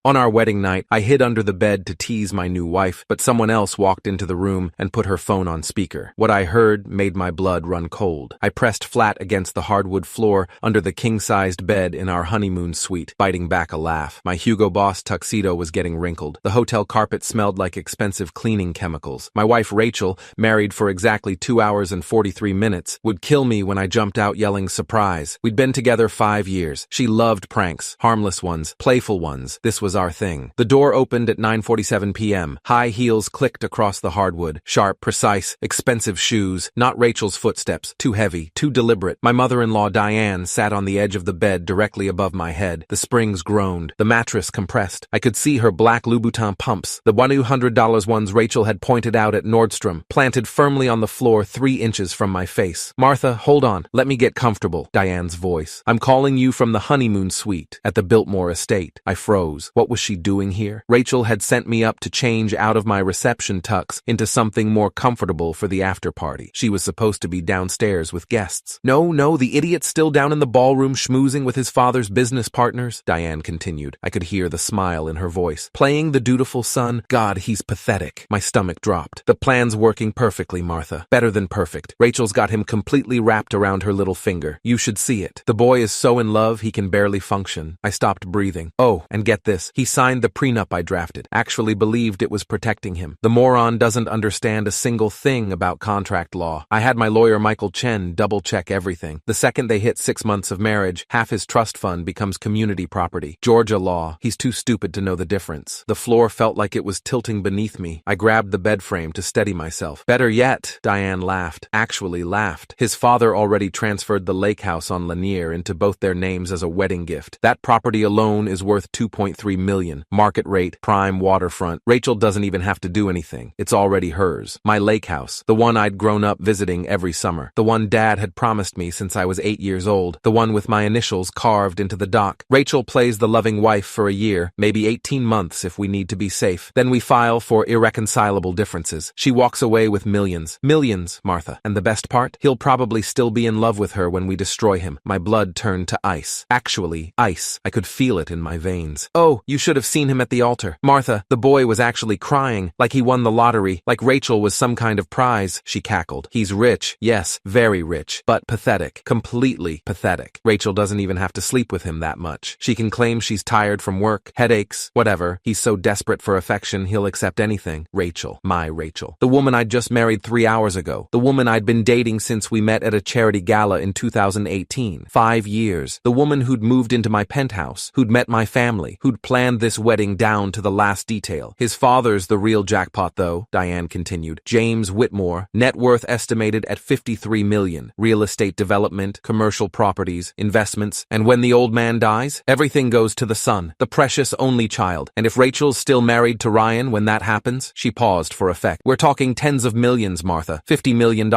On our wedding night, I hid under the bed to tease my new wife, but someone else walked into the room and put her phone on speaker. What I heard made my blood run cold. I pressed flat against the hardwood floor under the king-sized bed in our honeymoon suite, biting back a laugh. My Hugo Boss tuxedo was getting wrinkled. The hotel carpet smelled like expensive cleaning chemicals. My wife Rachel, married for exactly 2 hours and 43 minutes, would kill me when I jumped out yelling surprise. We'd been together 5 years. She loved pranks, harmless ones, playful ones. This was our thing. The door opened at 9:47 p.m. High heels clicked across the hardwood. Sharp, precise, expensive shoes. Not Rachel's footsteps. Too heavy, too deliberate. My mother-in-law Diane sat on the edge of the bed directly above my head. The springs groaned. The mattress compressed. I could see her black Louboutin pumps, the $100 ones Rachel had pointed out at Nordstrom, planted firmly on the floor 3 inches from my face. "Martha, hold on. Let me get comfortable." Diane's voice. "I'm calling you from the honeymoon suite at the Biltmore estate." I froze. What was she doing here? Rachel had sent me up to change out of my reception tux into something more comfortable for the after party. She was supposed to be downstairs with guests. No, the idiot's still down in the ballroom schmoozing with his father's business partners," Diane continued. I could hear the smile in her voice. "Playing the dutiful son? God, he's pathetic." My stomach dropped. "The plan's working perfectly, Martha. Better than perfect. Rachel's got him completely wrapped around her little finger. You should see it. The boy is so in love he can barely function." I stopped breathing. Oh, and get this. He signed the prenup I drafted. Actually believed it was protecting him. The moron doesn't understand a single thing about contract law. I had my lawyer Michael Chen double-check everything. The second they hit 6 months of marriage, half his trust fund becomes community property. Georgia law. He's too stupid to know the difference. The floor felt like it was tilting beneath me. I grabbed the bed frame to steady myself. "Better yet," Diane laughed. Actually laughed. "His father already transferred the lake house on Lanier into both their names as a wedding gift. That property alone is worth $2.3 million. Market rate, prime waterfront. Rachel doesn't even have to do anything. It's already hers. My lake house. The one I'd grown up visiting every summer. The one Dad had promised me since I was 8 years old. The one with my initials carved into the dock. Rachel plays the loving wife for a year, maybe 18 months if we need to be safe. Then we file for irreconcilable differences. She walks away with millions. Millions, Martha. And the best part? He'll probably still be in love with her when we destroy him." My blood turned to ice. Actually, ice. I could feel it in my veins. "Oh, you should have seen him at the altar. Martha, the boy was actually crying, like he won the lottery, like Rachel was some kind of prize," she cackled. "He's rich, yes, very rich, but pathetic, completely pathetic. Rachel doesn't even have to sleep with him that much. She can claim she's tired from work, headaches, whatever. He's so desperate for affection he'll accept anything. Rachel, my Rachel. The woman I'd just married 3 hours ago. The woman I'd been dating since we met at a charity gala in 2018. 5 years. The woman who'd moved into my penthouse, who'd met my family, who'd planned this wedding down to the last detail. His father's the real jackpot though," Diane continued. "James Whitmore, net worth estimated at $53 million. Real estate development, commercial properties, investments, and when the old man dies, everything goes to the son, the precious only child. And if Rachel's still married to Ryan when that happens," she paused for effect, "we're talking tens of millions, Martha. $50 million,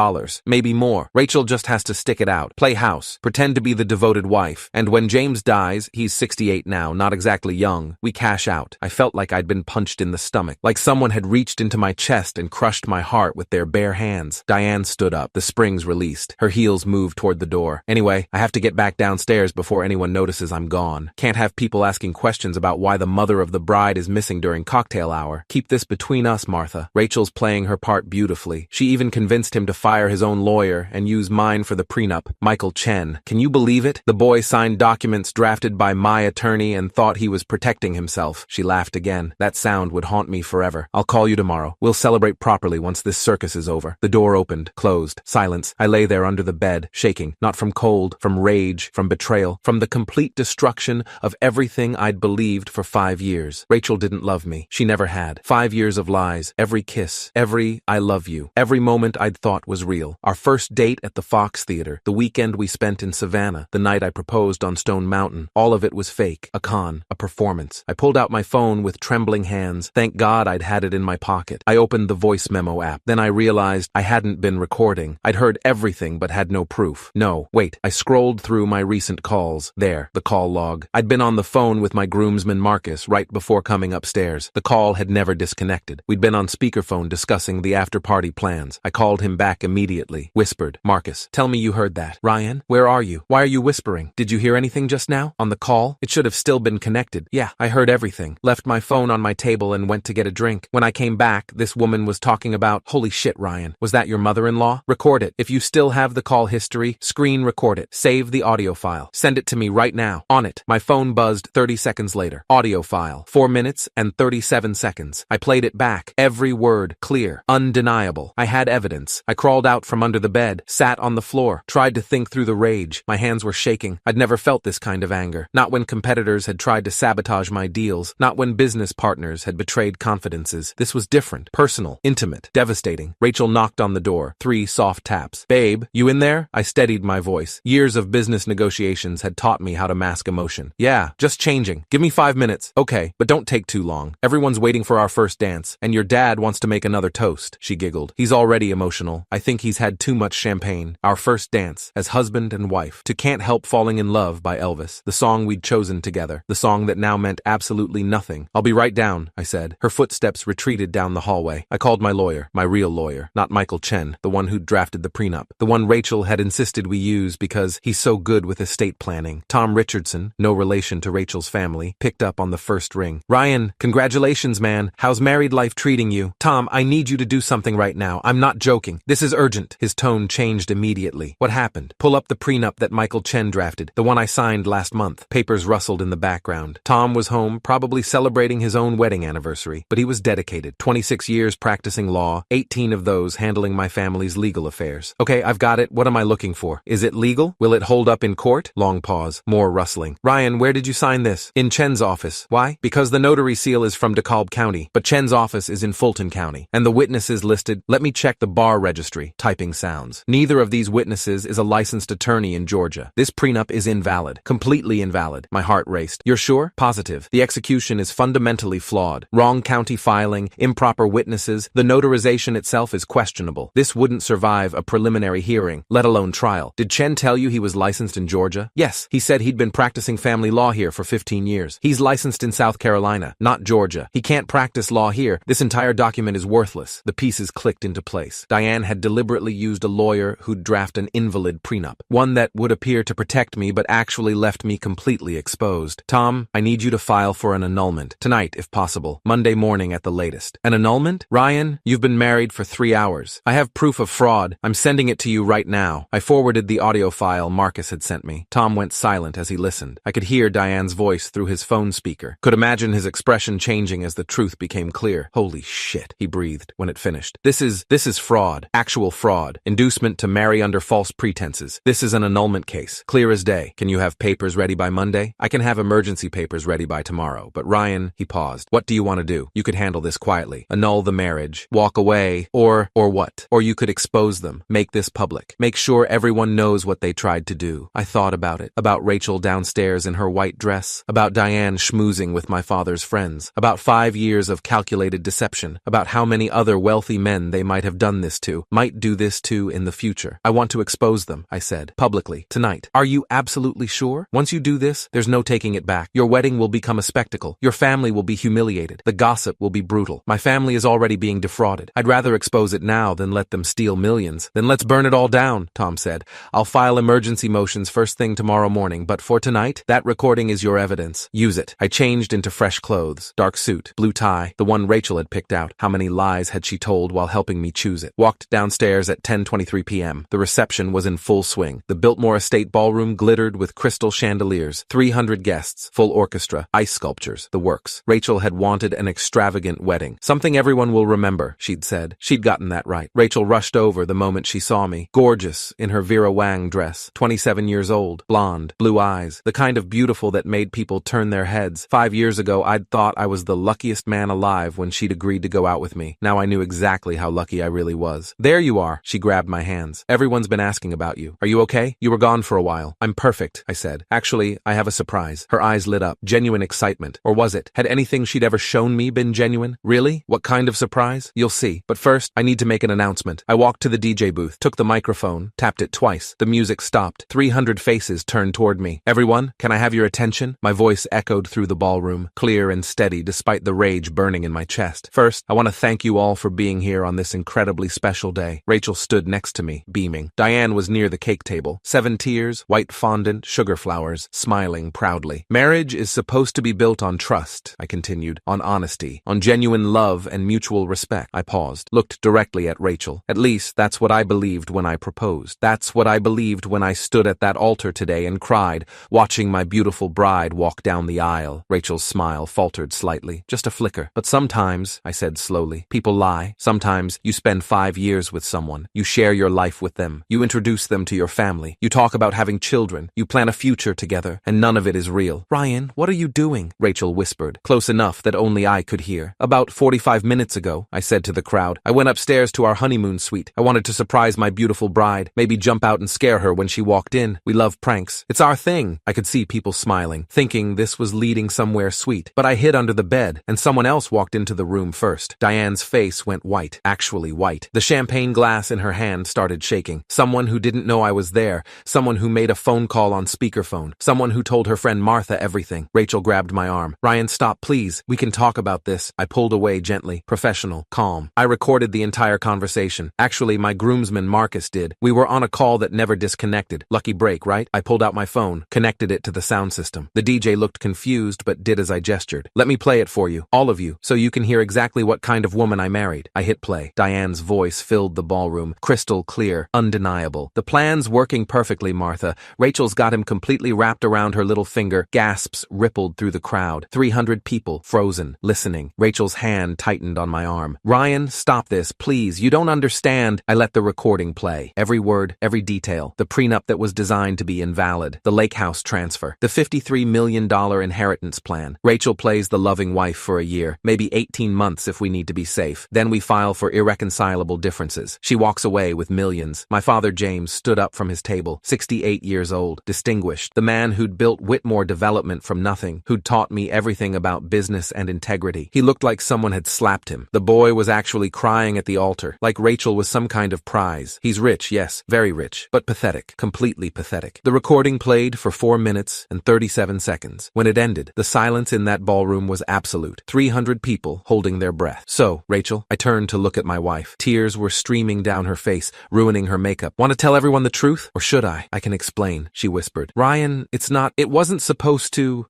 maybe more. Rachel just has to stick it out, play house, pretend to be the devoted wife. And when James dies, he's 68 now, not exactly young, we cash out." I felt like I'd been punched in the stomach, like someone had reached into my chest and crushed my heart with their bare hands. Diane stood up, the springs released. Her heels moved toward the door. "Anyway, I have to get back downstairs before anyone notices I'm gone. Can't have people asking questions about why the mother of the bride is missing during cocktail hour. Keep this between us, Martha." Rachel's playing her part beautifully. She even convinced him to fire his own lawyer and use mine for the prenup, Michael Chen. Can you believe it? The boy signed documents drafted by my attorney and thought he was protecting himself. She laughed again. "That sound would haunt me forever. I'll call you tomorrow. We'll celebrate properly once this circus is over." The door opened, closed, silence. I lay there under the bed, shaking, not from cold, from rage, from betrayal, from the complete destruction of everything I'd believed for 5 years. Rachel didn't love me. She never had. 5 years of lies, every kiss, every "I love you," every moment I'd thought was real. Our first date at the Fox Theater, the weekend we spent in Savannah, the night I proposed on Stone Mountain, all of it was fake, a con, a performance. I pulled out my phone with trembling hands. Thank God I'd had it in my pocket. I opened the voice memo app. Then I realized I hadn't been recording. I'd heard everything but had no proof. No, wait. I scrolled through my recent calls. There, the call log. I'd been on the phone with my groomsman Marcus right before coming upstairs. The call had never disconnected. We'd been on speakerphone discussing the after-party plans. I called him back immediately. Whispered, "Marcus, tell me you heard that. Ryan, where are you? Why are you whispering? Did you hear anything just now? On the call? It should have still been connected." "Yeah, I heard everything, left my phone on my table and went to get a drink. When I came back, this woman was talking about, holy shit, Ryan, was that your mother-in-law? Record it. If you still have the call history, screen record it. Save the audio file. Send it to me right now. On it. My phone buzzed 30 seconds later. Audio file. 4 minutes and 37 seconds. I played it back. Every word clear. Undeniable. I had evidence. I crawled out from under the bed, sat on the floor, tried to think through the rage. My hands were shaking. I'd never felt this kind of anger. Not when competitors had tried to sabotage my deals. Not when business partners had betrayed confidences. This was different. Personal. Intimate. Devastating. Rachel knocked on the door. 3 soft taps. Babe, you in there? I steadied my voice. Years of business negotiations had taught me how to mask emotion. Yeah, just changing. Give me 5 minutes. Okay, but don't take too long. Everyone's waiting for our first dance, and your dad wants to make another toast, she giggled. He's already emotional. I think he's had too much champagne. Our first dance, as husband and wife, to Can't Help Falling in Love by Elvis, the song we'd chosen together, the song that now meant absolutely nothing. I'll be right down, I said. Her footsteps retreated down the hallway. I called my lawyer, my real lawyer, not Michael Chen, the one who'd drafted the prenup, the one Rachel had insisted we use because he's so good with estate planning. Tom Richardson, no relation to Rachel's family, picked up on the first ring. Ryan, congratulations, man. How's married life treating you? Tom, I need you to do something right now. I'm not joking. This is urgent. His tone changed immediately. What happened? Pull up the prenup that Michael Chen drafted, the one I signed last month. Papers rustled in the background. Tom was home, probably celebrating his own wedding anniversary, but he was dedicated. 26 years practicing law, 18 of those handling my family's legal affairs. Okay, I've got it. What am I looking for? Is it legal? Will it hold up in court? Long pause. More rustling. Ryan, where did you sign this? In Chen's office. Why? Because the notary seal is from DeKalb County, but Chen's office is in Fulton County. And the witnesses listed, let me check the bar registry. Typing sounds. Neither of these witnesses is a licensed attorney in Georgia. This prenup is invalid. Completely invalid. My heart raced. You're sure? Positive. The execution is fundamentally flawed. Wrong county filing, improper witnesses, the notarization itself is questionable. This wouldn't survive a preliminary hearing, let alone trial. Did Chen tell you he was licensed in Georgia? Yes, he said he'd been practicing family law here for 15 years. He's licensed in South Carolina, not Georgia. He can't practice law here. This entire document is worthless. The pieces clicked into place. Diane had deliberately used a lawyer who'd draft an invalid prenup, one that would appear to protect me but actually left me completely exposed. Tom, I need you to file for an annulment. Tonight, if possible. Monday morning at the latest. An annulment? Ryan, you've been married for 3 hours. I have proof of fraud. I'm sending it to you right now. I forwarded the audio file Marcus had sent me. Tom went silent as he listened. I could hear Diane's voice through his phone speaker. Could imagine his expression changing as the truth became clear. Holy shit, he breathed when it finished. This is fraud. Actual fraud. Inducement to marry under false pretenses. This is an annulment case. Clear as day. Can you have papers ready by Monday? I can have emergency papers ready by tomorrow. But Ryan, he paused. What do you want to do? You could handle this quietly. Annul the marriage. Walk away. Or what? Or you could expose them. Make this public. Make sure everyone knows what they tried to do. I thought about it. About Rachel downstairs in her white dress. About Diane schmoozing with my father's friends. About 5 years of calculated deception. About how many other wealthy men they might have done this to. Might do this to in the future. I want to expose them, I said. Publicly. Tonight. Are you absolutely sure? Once you do this, there's no taking it back. Your wedding will become a spectacle. Your family will be humiliated. The gossip will be brutal. My family is already being defrauded. I'd rather expose it now than let them steal millions. Then let's burn it all down, Tom said. I'll file emergency motions first thing tomorrow morning, but for tonight, that recording is your evidence. Use it. I changed into fresh clothes. Dark suit, blue tie, the one Rachel had picked out. How many lies had she told while helping me choose it? Walked downstairs at 10:23 p.m. The reception was in full swing. The Biltmore Estate ballroom glittered with crystal chandeliers. 300 guests, full orchestra, ice sculptures, the works. Rachel had wanted an extravagant wedding. Something everyone will remember, she'd said. She'd gotten that right. Rachel rushed over the moment she saw me. Gorgeous in her Vera Wang dress. 27 years old. Blonde. Blue eyes. The kind of beautiful that made people turn their heads. 5 years ago, I'd thought I was the luckiest man alive when she'd agreed to go out with me. Now I knew exactly how lucky I really was. There you are. She grabbed my hands. Everyone's been asking about you. Are you okay? You were gone for a while. I'm perfect, I said. Actually, I have a surprise. Her eyes lit up. Genuine excitement. Or was it? Had anything she'd ever shown me been genuine? Really? What kind of surprise? You'll see. But first, I need to make an announcement. I walked to the DJ booth, took the microphone, tapped it twice. The music stopped. 300 faces turned toward me. Everyone, can I have your attention? My voice echoed through the ballroom, clear and steady despite the rage burning in my chest. First, I want to thank you all for being here on this incredibly special day. Rachel stood next to me, beaming. Diane was near the cake table. 7 tiers, white fondant, sugar flowers, smiling proudly. Marriage is supposed supposed to be built on trust, I continued, on honesty, on genuine love and mutual respect. I paused, looked directly at Rachel. At least, that's what I believed when I proposed. That's what I believed when I stood at that altar today and cried, watching my beautiful bride walk down the aisle. Rachel's smile faltered slightly, just a flicker. But sometimes, I said slowly, people lie. Sometimes you spend 5 years with someone. You share your life with them. You introduce them to your family. You talk about having children. You plan a future together, and none of it is real. Ryan, what are you doing? Rachel whispered, close enough that only I could hear. About 45 minutes ago, I said to the crowd, I went upstairs to our honeymoon suite. I wanted to surprise my beautiful bride, maybe jump out and scare her when she walked in. We love pranks. It's our thing. I could see people smiling, thinking this was leading somewhere sweet. But I hid under the bed, and someone else walked into the room first. Diane's face went white, actually white. The champagne glass in her hand started shaking. Someone who didn't know I was there, someone who made a phone call on speakerphone, someone who told her friend Martha everything. Rachel grabbed my arm. Ryan, stop, please. We can talk about this. I pulled away gently, professional, calm. I recorded the entire conversation. Actually, my groomsman Marcus did. We were on a call that never disconnected. Lucky break, right? I pulled out my phone, connected it to the sound system. The DJ looked confused but did as I gestured. Let me play it for you, all of you, so you can hear exactly what kind of woman I married. I hit play. Diane's voice filled the ballroom, crystal clear, undeniable. The plan's working perfectly, Martha. Rachel's got him completely wrapped around her little finger. Gasps rippled through the crowd. 300 people, frozen, listening. Rachel's hand tightened on my arm. Ryan, stop this, please. You don't understand. I let the recording play. Every word, every detail. The prenup that was designed to be invalid. The lake house transfer. The $53 million inheritance plan. Rachel plays the loving wife for a year, maybe 18 months if we need to be safe. Then we file for irreconcilable differences. She walks away with millions. My father James stood up from his table, 68 years old, distinguished. The man who'd built Whitmore Development from nothing, who'd taught me everything about business and integrity. He looked like someone had slapped him. The boy was actually crying at the altar, like Rachel was some kind of prize. He's rich, yes, very rich, but pathetic, completely pathetic. The recording played for 4 minutes and 37 seconds. When it ended, the silence in that ballroom was absolute. 300 people holding their breath. So, Rachel, I turned to look at my wife. Tears were streaming down her face, ruining her makeup. Want to tell everyone the truth? Or should I? I can explain, she whispered. Ryan, it wasn't supposed to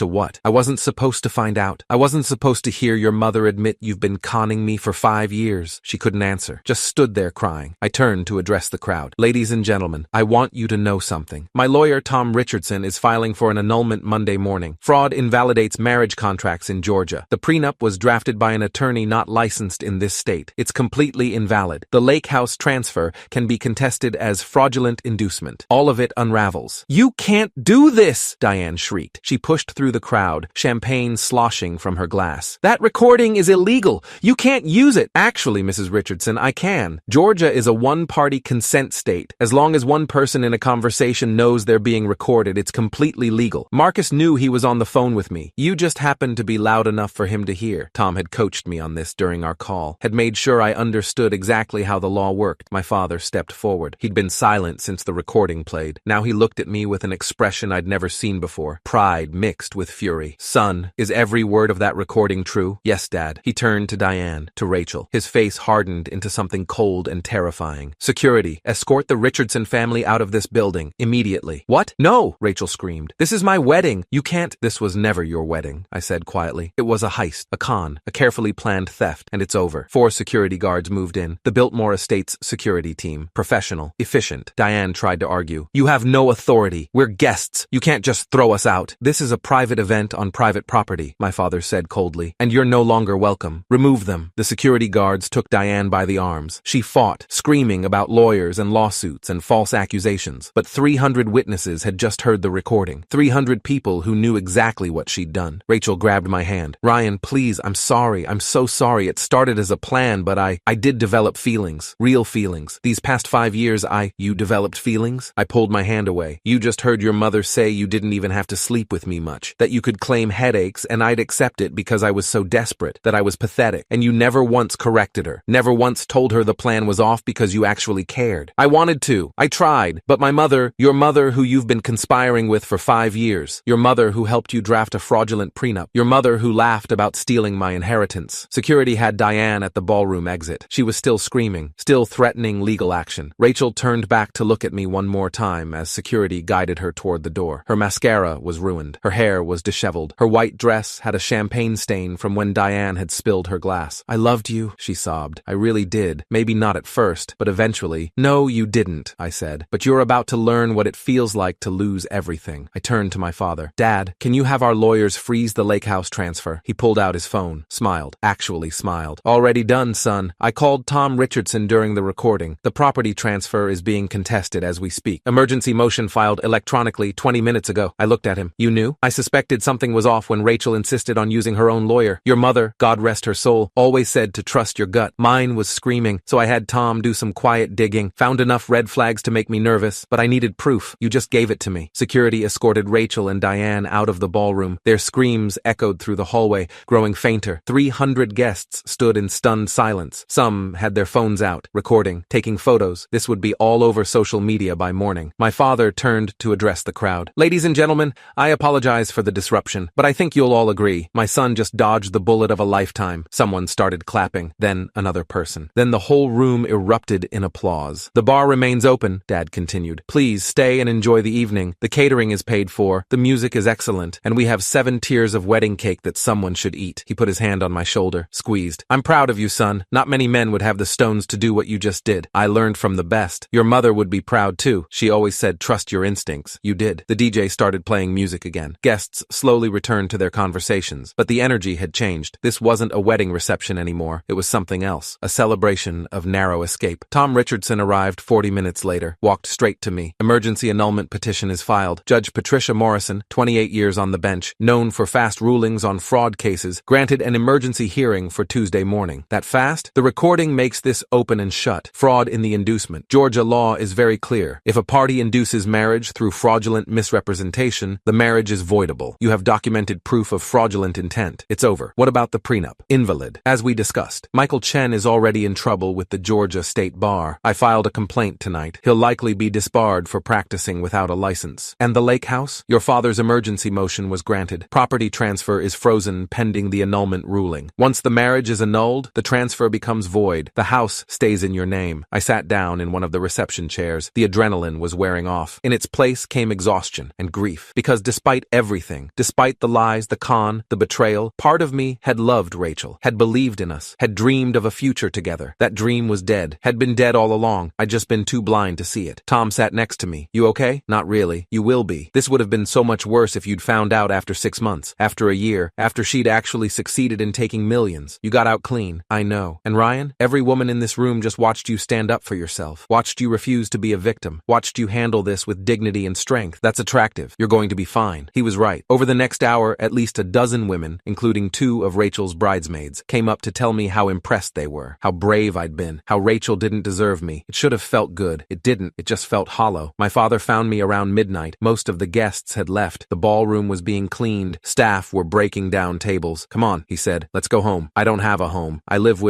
what? I wasn't supposed to find out. I wasn't supposed to hear your mother admit you've been conning me for 5 years. She couldn't answer, just stood there crying. I turned to address the crowd. Ladies and gentlemen, I want you to know something. My lawyer, Tom Richardson, is filing for an annulment Monday morning. Fraud invalidates marriage contracts in Georgia. The prenup was drafted by an attorney not licensed in this state. It's completely invalid. The lake house transfer can be contested as fraudulent inducement. All of it unravels. You can't do this, Diane shrieked. She pushed through the crowd, champagne sloshing from her glass. That recording is illegal. You can't use it. Actually, Mrs. Richardson, I can. Georgia is a one-party consent state. As long as one person in a conversation knows they're being recorded, it's completely legal. Marcus knew he was on the phone with me. You just happened to be loud enough for him to hear. Tom had coached me on this during our call, had made sure I understood exactly how the law worked. My father stepped forward. He'd been silent since the recording played. Now he looked at me with an expression I'd never seen before. Pride mixed with fury. Son, is every word of that recording true? Yes, Dad. He turned to Diane, to Rachel. His face hardened into something cold and terrifying. Security, escort the Richardson family out of this building, immediately. What? No, Rachel screamed. This is my wedding. You can't. This was never your wedding, I said quietly. It was a heist, a con, a carefully planned theft, and it's over. 4 security guards moved in. The Biltmore Estates security team. Professional, efficient. Diane tried to argue. You have no authority. We're guests. You can't just throw us out. This is a private event on private property, my father said coldly, and you're no longer welcome. Remove them. The security guards took Diane by the arms. She fought, screaming about lawyers and lawsuits and false accusations. But 300 witnesses had just heard the recording. 300 people who knew exactly what she'd done. Rachel grabbed my hand. Ryan, please, I'm sorry. I'm so sorry. It started as a plan, but I did develop feelings. Real feelings. These past 5 years, You developed feelings? I pulled my hand away. You just heard your mother say you didn't even have to sleep with me much. That you could claim headaches and I'd accept it because I was so desperate. That I was pathetic. And you never once corrected her. Never once told her the plan was off because you actually cared. I wanted to. I tried. But my mother, your mother who you've been conspiring with for 5 years. Your mother who helped you draft a fraudulent prenup. Your mother who laughed about stealing my inheritance. Security had Diane at the ballroom exit. She was still screaming, still threatening legal action. Rachel turned back to look at me one more time as security guided her toward the door. Her mascara was ruined. Her hair was disheveled. Her white dress had a champagne stain from when Diane had spilled her glass. "I loved you," she sobbed. "I really did. Maybe not at first, but eventually." "No, you didn't," I said. "But you're about to learn what it feels like to lose everything." I turned to my father. "Dad, can you have our lawyers freeze the lake house transfer?" He pulled out his phone, smiled. Actually smiled. "Already done, son. I called Tom Richardson during the recording. The property transfer is being contested as we speak. Emergency motion filed electronically 20 minutes ago." I looked at him. "You knew?" "I suspected something was off when Rachel insisted on using her own lawyer. Your mother, God rest her soul, always said to trust your gut. Mine was screaming, so I had Tom do some quiet digging, found enough red flags to make me nervous, but I needed proof. You just gave it to me." Security escorted Rachel and Diane out of the ballroom. Their screams echoed through the hallway, growing fainter. 300 guests stood in stunned silence. Some had their phones out, recording, taking photos. This would be all over social media by morning. My father turned to address the crowd. "Ladies and gentlemen, I apologize for the disruption, but I think you'll all agree. My son just dodged the bullet of a lifetime." Someone started clapping, then another person. Then the whole room erupted in applause. "The bar remains open," Dad continued. "Please stay and enjoy the evening. The catering is paid for, the music is excellent, and we have 7 tiers of wedding cake that someone should eat." He put his hand on my shoulder, squeezed. "I'm proud of you, son. Not many men would have the stones to do what you just did. I learned from the best. Your mother would be proud too. She always said trust your instincts. You did." The DJ started playing music again. Guests slowly returned to their conversations, but the energy had changed. This wasn't a wedding reception anymore. It was something else, a celebration of narrow escape. Tom Richardson arrived 40 minutes later, walked straight to me. "Emergency annulment petition is filed. Judge Patricia Morrison, 28 years on the bench, known for fast rulings on fraud cases, granted an emergency hearing for Tuesday morning." That fast? The recording makes this open and shut. Fraud in the inducement. Georgia law is very clear. If a party induces marriage through fraudulent misrepresentation, the marriage is voidable. You have documented proof of fraudulent intent. It's over. What about the prenup? Invalid. As we discussed, Michael Chen is already in trouble with the Georgia State Bar. I filed a complaint tonight. He'll likely be disbarred for practicing without a license. And the lake house? Your father's emergency motion was granted. Property transfer is frozen pending the annulment ruling. Once the marriage is annulled, the transfer becomes void. The house stays in your name. I sat down in one of the reception chairs. The adrenaline was wearing off. In its place came exhaustion and grief. Because despite everything, despite the lies, the con, the betrayal, part of me had loved Rachel, had believed in us, had dreamed of a future together. That dream was dead, had been dead all along. I'd just been too blind to see it. Tom sat next to me. "You okay?" "Not really. You will be. This would have been so much worse if you'd found out after 6 months, after a year, after she'd actually succeeded in taking millions. You got out clean." "I know. And Ryan, every woman in this room just watched you stand up for yourself, watched you refuse to be a victim, watched you handle this with dignity and strength. That's attractive. You're going to be fine." He was right. Over the next hour, at least a dozen women, including 2 of Rachel's bridesmaids, came up to tell me how impressed they were, how brave I'd been, how Rachel didn't deserve me. It should have felt good. It didn't. It just felt hollow. My father found me around midnight. Most of the guests had left. The ballroom was being cleaned. Staff were breaking down tables. "Come on," he said. "Let's go home." "I don't have a home. I lived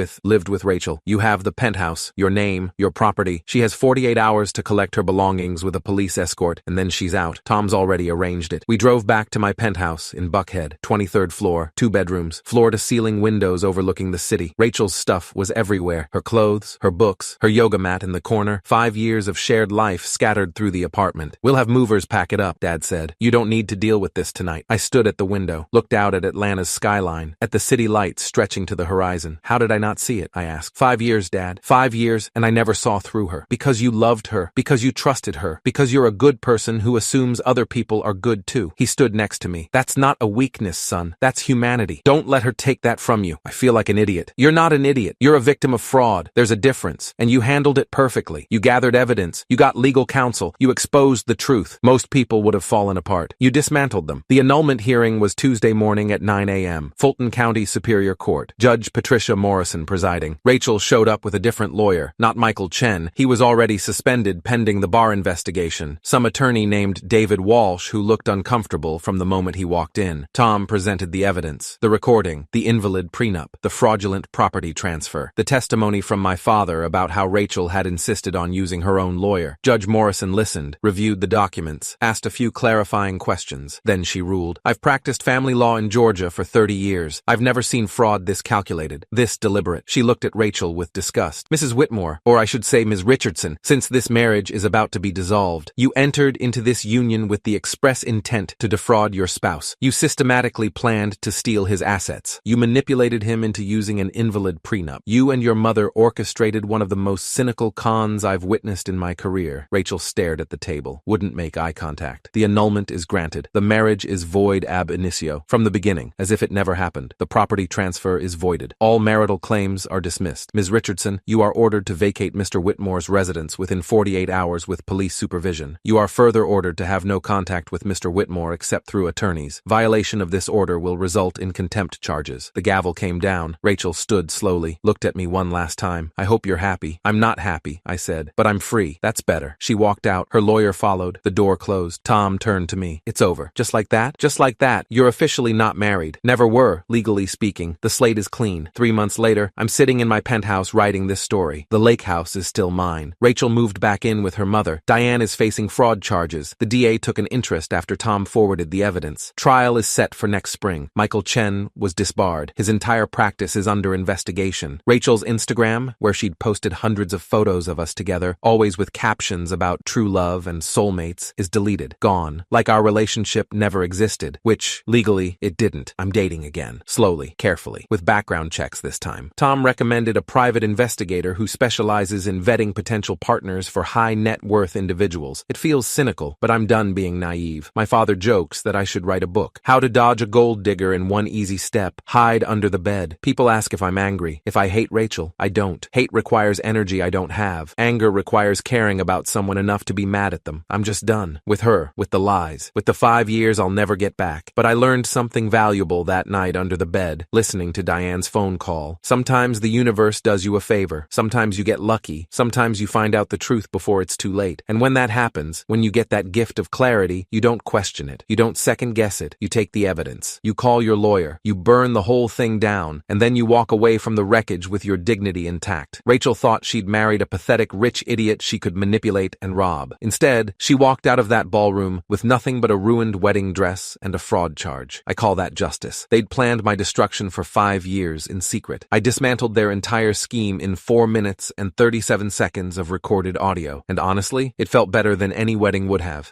with Rachel. You have the penthouse, your name, your property. She has 48 hours to collect her belongings with a police escort, and then she's out. Tom's already arranged it." We drove back to my penthouse in Buckhead, 23rd floor, 2 bedrooms, floor-to-ceiling windows overlooking the city. Rachel's stuff was everywhere. Her clothes, her books, her yoga mat in the corner. 5 years of shared life scattered through the apartment. "We'll have movers pack it up," Dad said. "You don't need to deal with this tonight." I stood at the window, looked out at Atlanta's skyline, at the city lights stretching to the horizon. How did I not see it? I asked. 5 years, Dad. 5 years, and I never saw through her. Because you loved her. Because you trusted her. Because you're a good person who assumes other people are good too. He stood next to me. "That's not a weakness, son. That's humanity. Don't let her take that from you." I feel like an idiot. "You're not an idiot. You're a victim of fraud. There's a difference. And you handled it perfectly. You gathered evidence. You got legal counsel. You exposed the truth. Most people would have fallen apart. You dismantled them." The annulment hearing was Tuesday morning at 9 a.m. Fulton County Superior Court. Judge Patricia Morrison presiding. Rachel showed up with a different lawyer, not Michael Chen. He was already suspended pending the bar investigation. Some attorney named David Walsh who looked uncomfortable from the moment he walked in. Tom presented the evidence, the recording, the invalid prenup, the fraudulent property transfer, the testimony from my father about how Rachel had insisted on using her own lawyer. Judge Morrison listened, reviewed the documents, asked a few clarifying questions. Then she ruled, "I've practiced family law in Georgia for 30 years. I've never seen fraud this calculated, this deliberate." She looked at Rachel with disgust. "Mrs. Whitmore, or I should say Ms. Richardson, since this marriage is about to be dissolved, you entered into this union with the express intent to to defraud your spouse. You systematically planned to steal his assets. You manipulated him into using an invalid prenup. You and your mother orchestrated one of the most cynical cons I've witnessed in my career. Rachel stared at the table, wouldn't make eye contact. The annulment is granted. The marriage is void ab initio, from the beginning, as if it never happened. The property transfer is voided. All marital claims are dismissed. Ms. Richardson, you are ordered to vacate Mr. Whitmore's residence within 48 hours with police supervision. You are further ordered to have no contact with Mr. Whitmore except through attorneys. Violation of this order will result in contempt charges. The gavel came down. Rachel stood slowly, looked at me one last time. I hope you're happy. I'm not happy, I said, but I'm free. That's better. She walked out. Her lawyer followed. The door closed. Tom turned to me. It's over. Just like that? Just like that. You're officially not married. Never were, legally speaking. The slate is clean. 3 months later, I'm sitting in my penthouse writing this story. The lake house is still mine. Rachel moved back in with her mother. Diane is facing fraud charges. The DA took an interest after Tom forwarded the evidence. Trial is set for next spring. Michael Chen was disbarred. His entire practice is under investigation. Rachel's Instagram, where she'd posted hundreds of photos of us together, always with captions about true love and soulmates, is deleted. Gone. Like our relationship never existed, which, legally, it didn't. I'm dating again. Slowly, carefully, with background checks this time. Tom recommended a private investigator who specializes in vetting potential partners for high net worth individuals. It feels cynical, but I'm done being naive. My father jokes that I should write a book. How to dodge a gold digger in one easy step. Hide under the bed. People ask if I'm angry. If I hate Rachel, I don't. Hate requires energy I don't have. Anger requires caring about someone enough to be mad at them. I'm just done. With her, with the lies, with the 5 years I'll never get back. But I learned something valuable that night under the bed, listening to Diane's phone call. Sometimes the universe does you a favor. Sometimes you get lucky. Sometimes you find out the truth before it's too late. And when that happens, when you get that gift of clarity, you don't question it. You don't second guess it. You take the evidence. You call your lawyer. You burn the whole thing down. And then you walk away from the wreckage with your dignity intact. Rachel thought she'd married a pathetic rich idiot she could manipulate and rob. Instead, she walked out of that ballroom with nothing but a ruined wedding dress and a fraud charge. I call that justice. They'd planned my destruction for 5 years in secret. I dismantled their entire scheme in 4 minutes and 37 seconds of recorded audio. And honestly, it felt better than any wedding would have.